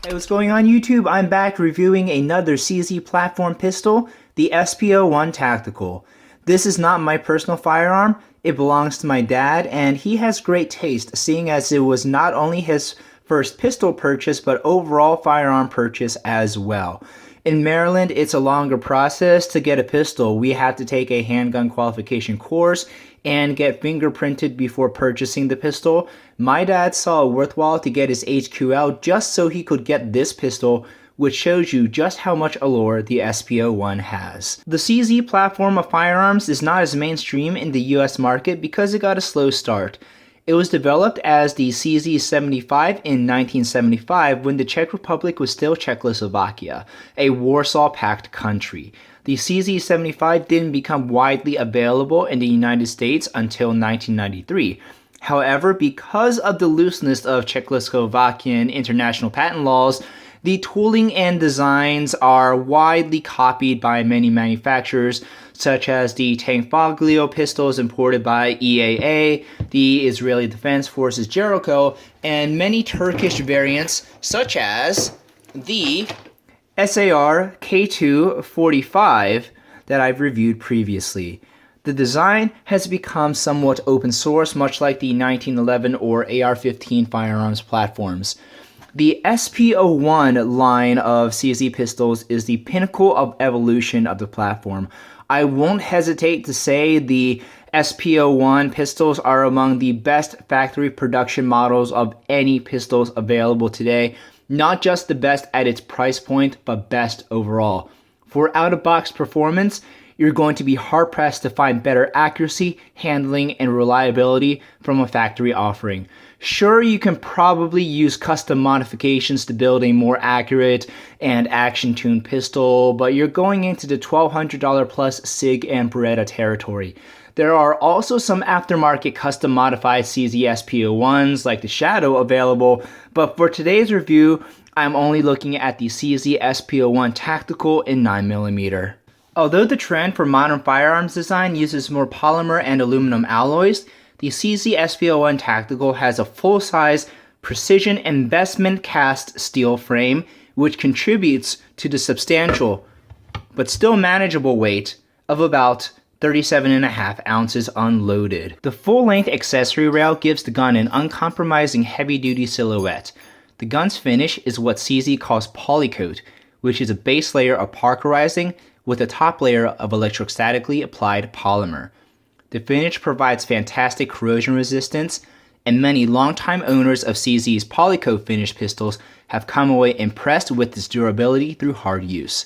Hey, what's going on YouTube? I'm back reviewing another CZ platform pistol, the SP-01 Tactical. This is not my personal firearm, it belongs to my dad, and he has great taste, seeing as it was not only his first pistol purchase, but overall firearm purchase as well. In Maryland, it's a longer process to get a pistol. We have to take a handgun qualification course and get fingerprinted before purchasing the pistol. My dad saw it worthwhile to get his HQL just so he could get this pistol, which shows you just how much allure the SP-01 has. The CZ platform of firearms is not as mainstream in the US market because it got a slow start. It was developed as the CZ-75 in 1975 when the Czech Republic was still Czechoslovakia, a Warsaw Pact country. The CZ-75 didn't become widely available in the United States until 1993. However, because of the looseness of Czechoslovakian international patent laws, the tooling and designs are widely copied by many manufacturers, such as the Tankfoglio pistols imported by EAA, the Israeli Defense Forces Jericho, and many Turkish variants, such as the SAR K2-45 that I've reviewed previously. The design has become somewhat open source, much like the 1911 or AR-15 firearms platforms. The SP-01 line of CZ pistols is the pinnacle of evolution of the platform. I won't hesitate to say the SP-01 pistols are among the best factory production models of any pistols available today. Not just the best at its price point, but best overall. For out-of-box performance, you're going to be hard-pressed to find better accuracy, handling, and reliability from a factory offering. Sure, you can probably use custom modifications to build a more accurate and action-tuned pistol, but you're going into the $1,200 plus SIG and Beretta territory. There are also some aftermarket custom modified CZ SP-01s like the Shadow available, but for today's review, I'm only looking at the CZ SP-01 Tactical in 9mm. Although the trend for modern firearms design uses more polymer and aluminum alloys, the CZ SP-01 Tactical has a full-size precision investment cast steel frame, which contributes to the substantial but still manageable weight of about 37.5 ounces unloaded. The full-length accessory rail gives the gun an uncompromising heavy-duty silhouette. The gun's finish is what CZ calls polycoat, which is a base layer of parkerizing with a top layer of electrostatically applied polymer. The finish provides fantastic corrosion resistance, and many longtime owners of CZ's polycoat finish pistols have come away impressed with its durability through hard use.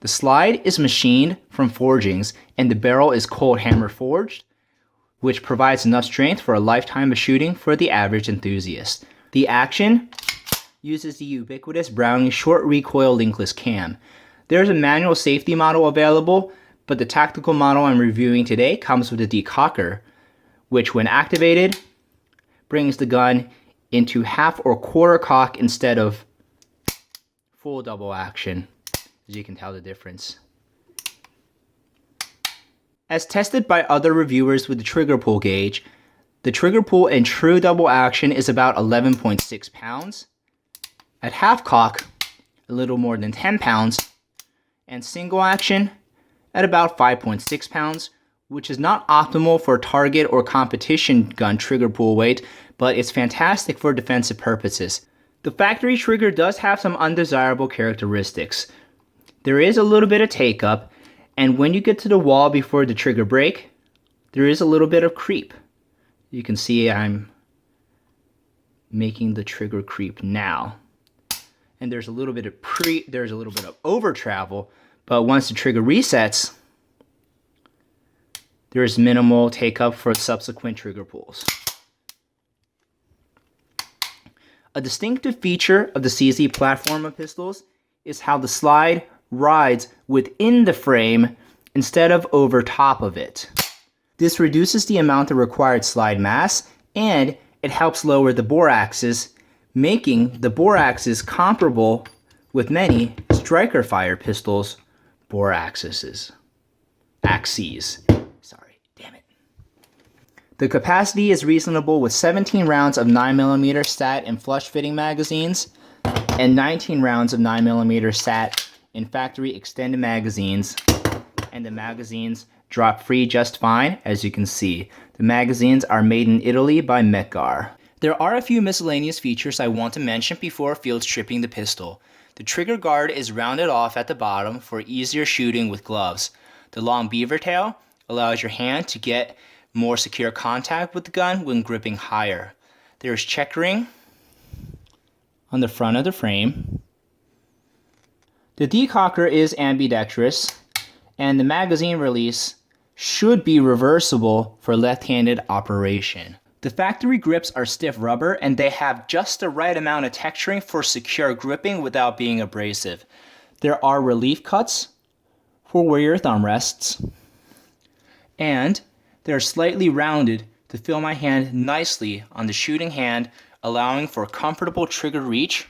The slide is machined from forgings, and the barrel is cold hammer forged, which provides enough strength for a lifetime of shooting for the average enthusiast. The action uses the ubiquitous Browning short recoil linkless cam. There's a manual safety model available, but the tactical model I'm reviewing today comes with a decocker, which when activated, brings the gun into half or quarter cock instead of full double action, as you can tell the difference. As tested by other reviewers with the trigger pull gauge, the trigger pull in true double action is about 11.6 pounds. At half cock, a little more than 10 pounds, and single action at about 5.6 pounds, which is not optimal for target or competition gun trigger pull weight, but it's fantastic for defensive purposes. The factory trigger does have some undesirable characteristics. There is a little bit of take up, and when you get to the wall before the trigger break, there is a little bit of creep. You can see I'm making the trigger creep now. And there's a little bit of over travel, but once the trigger resets, there is minimal take up for subsequent trigger pulls. A distinctive feature of the CZ platform of pistols is how the slide rides within the frame instead of over top of it. This reduces the amount of required slide mass, and it helps lower the bore axis, making the bore axis comparable with many striker fire pistols' bore axes. Sorry, damn it. The capacity is reasonable with 17 rounds of 9mm stat and flush fitting magazines. and 19 rounds of 9mm sat in factory extended magazines, and the magazines drop free just fine. As you can see, the magazines are made in Italy by Metgar. There are a few miscellaneous features I want to mention before field stripping the pistol. The trigger guard is rounded off at the bottom for easier shooting with gloves. The long beaver tail allows your hand to get more secure contact with the gun when gripping higher. There is checkering on the front of the frame. The decocker is ambidextrous, and the magazine release should be reversible for left-handed operation. The factory grips are stiff rubber, and they have just the right amount of texturing for secure gripping without being abrasive. There are relief cuts for where your thumb rests, and they're slightly rounded to fill my hand nicely on the shooting hand, allowing for comfortable trigger reach,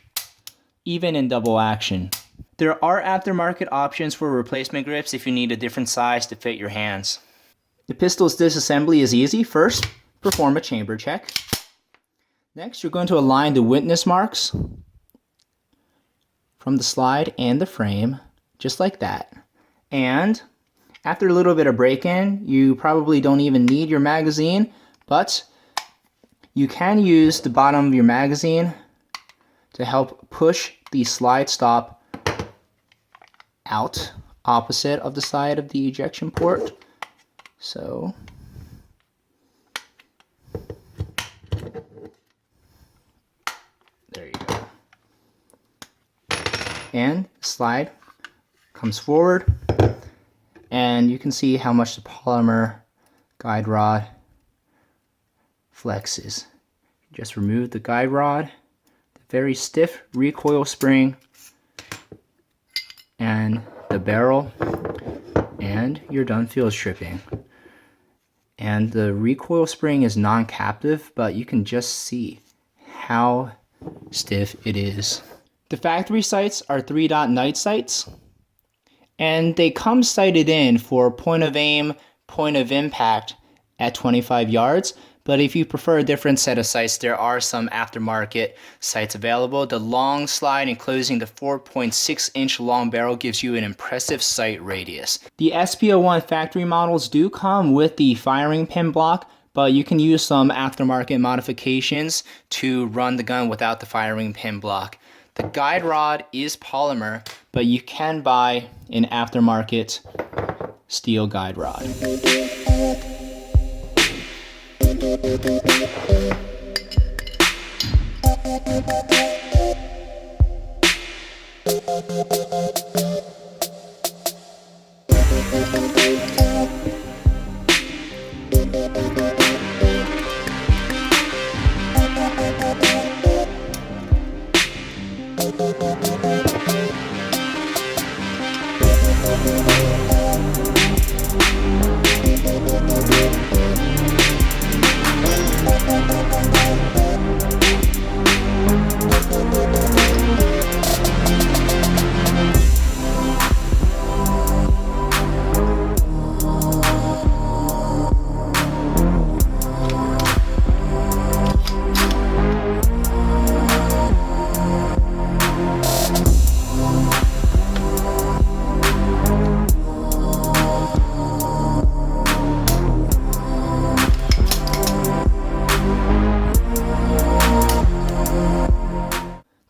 even in double action. There are aftermarket options for replacement grips if you need a different size to fit your hands. The pistol's disassembly is easy. First, perform a chamber check. Next, you're going to align the witness marks from the slide and the frame, just like that. And after a little bit of break-in, you probably don't even need your magazine, but you can use the bottom of your magazine to help push the slide stop out opposite of the side of the ejection port. So there you go. And slide comes forward, and you can see how much the polymer guide rod flexes. Just remove the guide rod, the very stiff recoil spring, and the barrel, and you're done field stripping. And the recoil spring is non-captive, but you can just see how stiff it is. The factory sights are 3-dot night sights, and they come sighted in for point of aim, point of impact at 25 yards. But if you prefer a different set of sights, there are some aftermarket sights available. The long slide enclosing the 4.6-inch long barrel gives you an impressive sight radius. The SP-01 factory models do come with the firing pin block, but you can use some aftermarket modifications to run the gun without the firing pin block. The guide rod is polymer, but you can buy an aftermarket steel guide rod.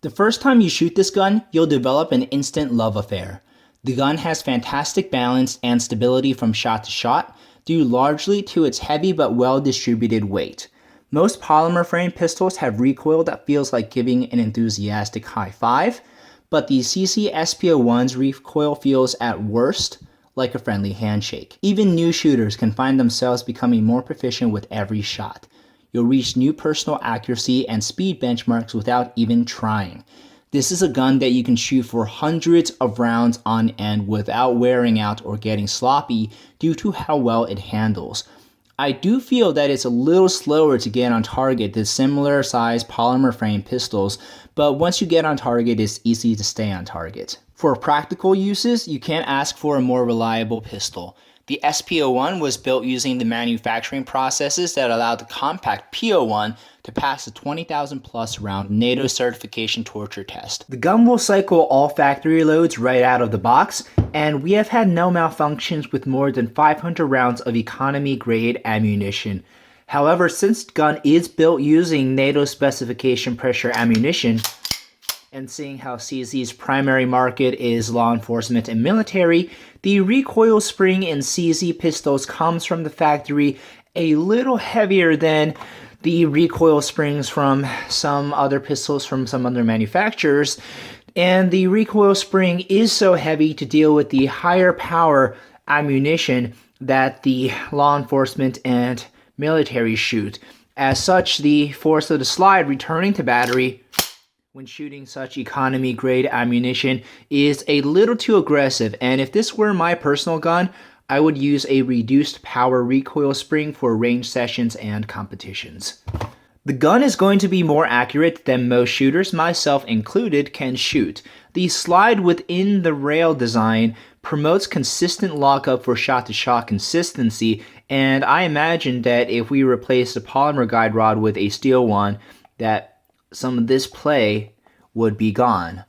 The first time you shoot this gun, you'll develop an instant love affair. The gun has fantastic balance and stability from shot to shot, due largely to its heavy but well-distributed weight. Most polymer frame pistols have recoil that feels like giving an enthusiastic high five, but the CC SP-01's recoil feels at worst like a friendly handshake. Even new shooters can find themselves becoming more proficient with every shot. You'll reach new personal accuracy and speed benchmarks without even trying. This is a gun that you can shoot for hundreds of rounds on end without wearing out or getting sloppy due to how well it handles. I do feel that it's a little slower to get on target than similar size polymer frame pistols, but once you get on target, it's easy to stay on target. For practical uses, you can't ask for a more reliable pistol. The SP-01 was built using the manufacturing processes that allowed the compact P-01 to pass the 20,000 plus round NATO certification torture test. The gun will cycle all factory loads right out of the box, and we have had no malfunctions with more than 500 rounds of economy grade ammunition. However, since the gun is built using NATO specification pressure ammunition, and seeing how CZ's primary market is law enforcement and military, the recoil spring in CZ pistols comes from the factory a little heavier than the recoil springs from some other pistols from some other manufacturers, and the recoil spring is so heavy to deal with the higher power ammunition that the law enforcement and military shoot. As such, the force of the slide returning to battery when shooting such economy grade ammunition is a little too aggressive, and if this were my personal gun, I would use a reduced power recoil spring for range sessions and competitions. The gun is going to be more accurate than most shooters, myself included, can shoot. The slide within the rail design promotes consistent lockup for shot-to-shot consistency, and I imagine that if we replace the polymer guide rod with a steel one, that some of this play would be gone.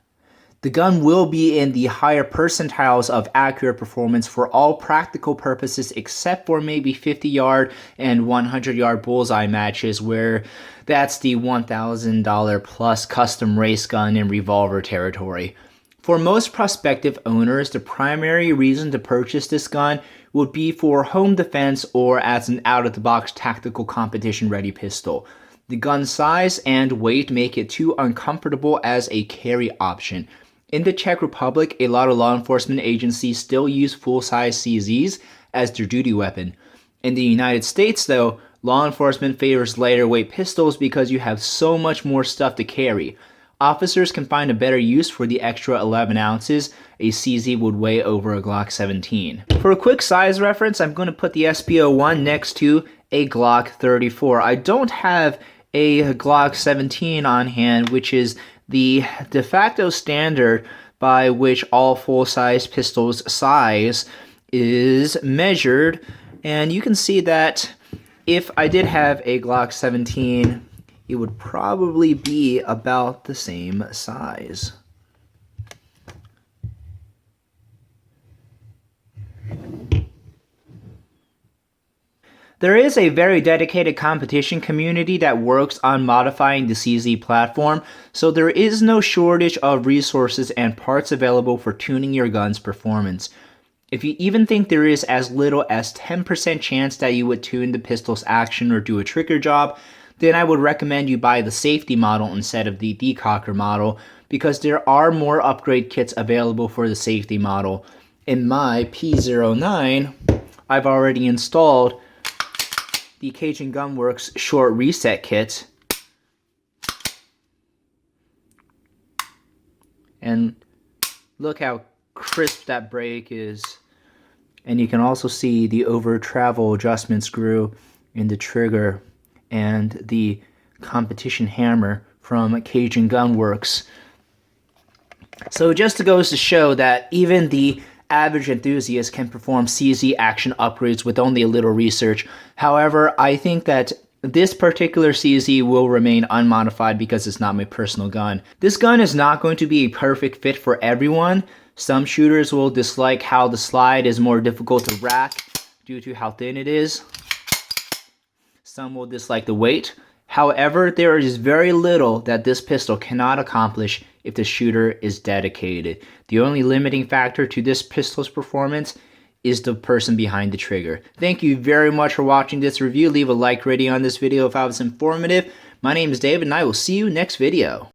The gun will be in the higher percentiles of accurate performance for all practical purposes except for maybe 50-yard and 100-yard bullseye matches where that's the $1,000 plus custom race gun in revolver territory. For most prospective owners, the primary reason to purchase this gun would be for home defense or as an out-of-the-box tactical competition-ready pistol. The gun size and weight make it too uncomfortable as a carry option. In the Czech Republic, a lot of law enforcement agencies still use full-size CZs as their duty weapon. In the United States, though, law enforcement favors lighter weight pistols because you have so much more stuff to carry. Officers can find a better use for the extra 11 ounces a CZ would weigh over a Glock 17. For a quick size reference, I'm going to put the SP-01 next to a Glock 34. I don't have a Glock 17 on hand, which is the de facto standard by which all full-size pistols' size is measured, and you can see that if I did have a Glock 17, it would probably be about the same size. There is a very dedicated competition community that works on modifying the CZ platform, so there is no shortage of resources and parts available for tuning your gun's performance. If you even think there is as little as 10% chance that you would tune the pistol's action or do a trigger job, then I would recommend you buy the safety model instead of the Decocker model, because there are more upgrade kits available for the safety model. In my P-09, I've already installed the Cajun Gunworks short reset kit, and look how crisp that break is. And you can also see the over travel adjustment screw in the trigger and the competition hammer from Cajun Gunworks. So it just goes to show that even the average enthusiast can perform CZ action upgrades with only a little research. However, I think that this particular CZ will remain unmodified because it's not my personal gun. This gun is not going to be a perfect fit for everyone. Some shooters will dislike how the slide is more difficult to rack due to how thin it is. Some will dislike the weight. However, there is very little that this pistol cannot accomplish if the shooter is dedicated. The only limiting factor to this pistol's performance is the person behind the trigger. Thank you very much for watching this review. Leave a like rating on this video if I was informative. My name is David, and I will see you next video.